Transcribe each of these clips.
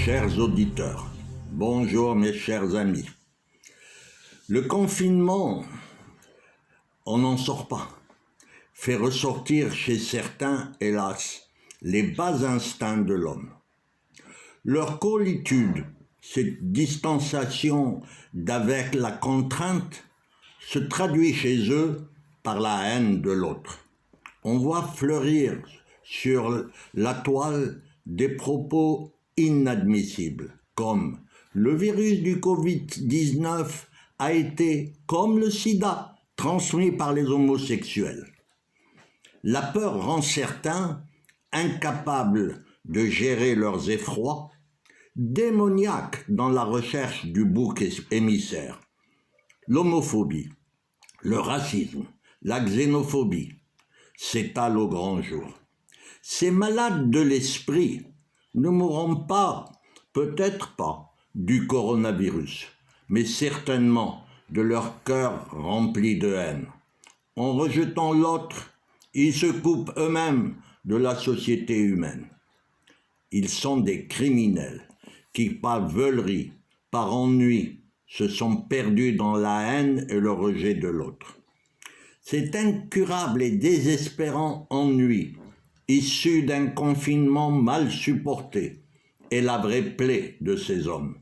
chers auditeurs, bonjour mes chers amis. Le confinement, on n'en sort pas, fait ressortir chez certains, hélas, les bas instincts de l'homme. Leur solitude, cette distanciation d'avec la contrainte, se traduit chez eux par la haine de l'autre. On voit fleurir sur la toile des propos inadmissibles, comme le virus du Covid-19 a été, comme le sida, transmis par les homosexuels. La peur rend certains incapables de gérer leurs effrois, démoniaques dans la recherche du bouc émissaire. L'homophobie, le racisme, la xénophobie s'étalent au grand jour. Ces malades de l'esprit ne mourront pas, peut-être pas, du coronavirus, mais certainement de leur cœur rempli de haine. En rejetant l'autre, ils se coupent eux-mêmes de la société humaine. Ils sont des criminels qui, par veulerie, par ennui, se sont perdus dans la haine et le rejet de l'autre. Cet incurable et désespérant ennui, issu d'un confinement mal supporté, est la vraie plaie de ces hommes.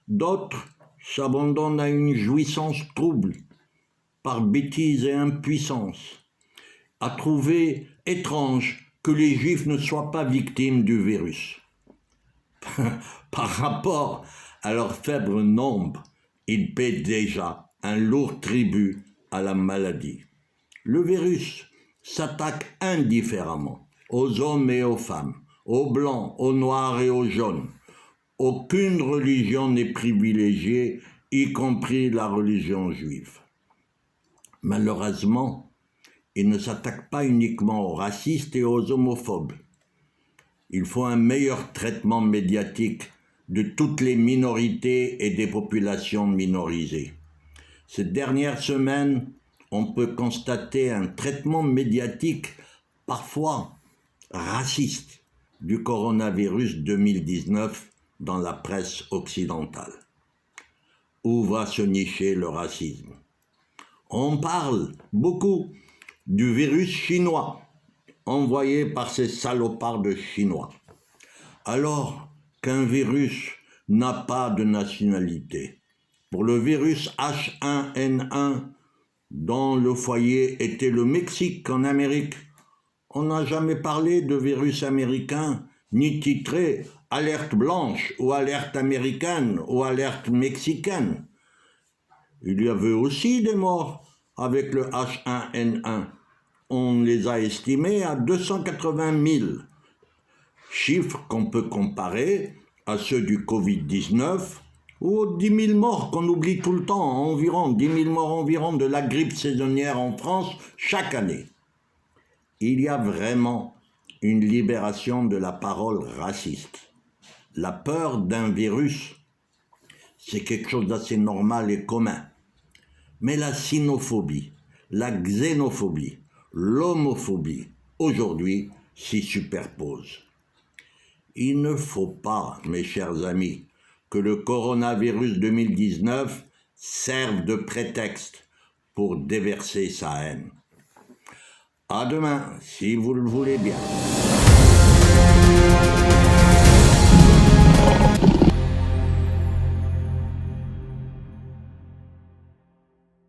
D'autres s'abandonnent à une jouissance trouble, par bêtise et impuissance, à trouver étrange que les Juifs ne soient pas victimes du virus. Par rapport à leur faible nombre, ils paient déjà un lourd tribut à la maladie. Le virus s'attaque indifféremment aux hommes et aux femmes, aux blancs, aux noirs et aux jaunes. Aucune religion n'est privilégiée, y compris la religion juive. Malheureusement, il ne s'attaque pas uniquement aux racistes et aux homophobes. Il faut un meilleur traitement médiatique de toutes les minorités et des populations minorisées. Ces dernières semaines, on peut constater un traitement médiatique parfois raciste du coronavirus 2019 dans la presse occidentale. Où va se nicher le racisme? On parle beaucoup du virus chinois envoyé par ces salopards de Chinois. Alors qu'un virus n'a pas de nationalité. Pour le virus H1N1, dont le foyer était le Mexique en Amérique, on n'a jamais parlé de virus américain, ni titré « alerte blanche » ou « alerte américaine » ou « alerte mexicaine ». Il y avait aussi des morts avec le H1N1. On les a estimés à 280 000, chiffre qu'on peut comparer à ceux du Covid-19 ou aux 10 000 morts qu'on oublie tout le temps, environ 10 000 morts environ de la grippe saisonnière en France chaque année. Il y a vraiment une libération de la parole raciste. La peur d'un virus, c'est quelque chose d'assez normal et commun. Mais la sinophobie, la xénophobie, l'homophobie, aujourd'hui, s'y superposent. Il ne faut pas, mes chers amis, que le coronavirus 2019 serve de prétexte pour déverser sa haine. À demain, si vous le voulez bien.